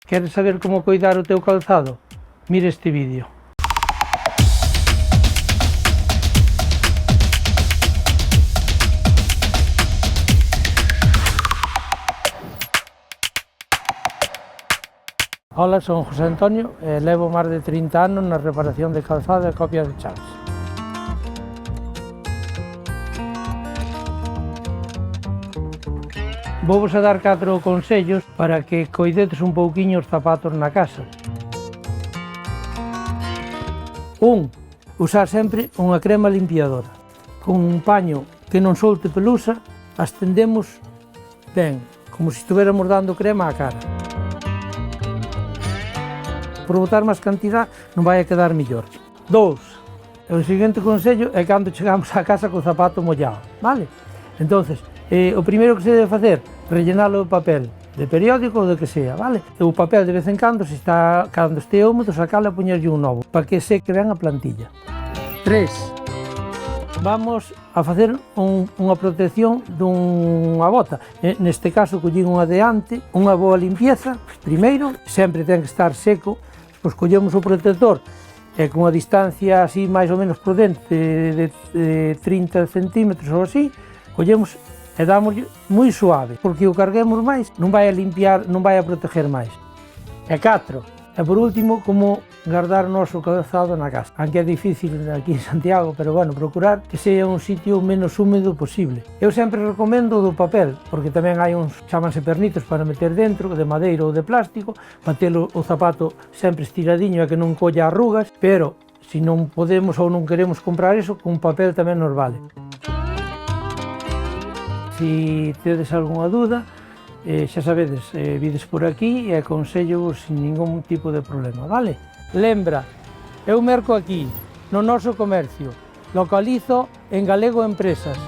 Queres saber como coidar o teu calzado? Mira este vídeo. Ola, son José Antonio e levo máis de 30 anos na reparación de calzado e copia de chaves. Vou-vos a dar 4 consellos para que coidedes un pouquiño os zapatos na casa. 1. Usar sempre unha crema limpiadora. Con un paño que non solte pelusa, as tendemos ben, como se estuviéramos dando crema á cara. Por botar máis cantidad non vai a quedar mellor. 2. O seguinte consello é cando chegamos á casa co zapato mollado, vale? Entonces, o primeiro que se debe facer, rellenalo de papel, de periódico ou de que sea, vale? E o papel de vez en cando, cando este húmedo, sacalo e poñerlle un novo, para que seque ben a plantilla. 3. Vamos a facer unha protección dunha bota. Neste caso, collín unha de ante, unha boa limpieza, primeiro, sempre ten que estar seco, pois collemos o protector e con a distancia así máis ou menos prudente de 30 centímetros ou así, collemos e damos moi suave, porque o carguemos máis, non vai a limpiar, non vai a proteger máis. E 4. E por último, como guardar o noso calzado na casa. Aunque é difícil aquí en Santiago, pero bueno, procurar que sea un sitio menos húmedo posible. Eu sempre recomendo o do papel, porque tamén hai uns, chamanse pernitos para meter dentro, de madeira ou de plástico, para ter o zapato sempre estiradiño e que non colla arrugas, pero se non podemos ou non queremos comprar eso, con papel tamén nos vale. Se tedes algunha dúda, xa sabedes, vides por aquí e aconsello-vos sin ningún tipo de problema, vale? Lembra, eu merco aquí, no noso comercio, localizo en Galego Empresas.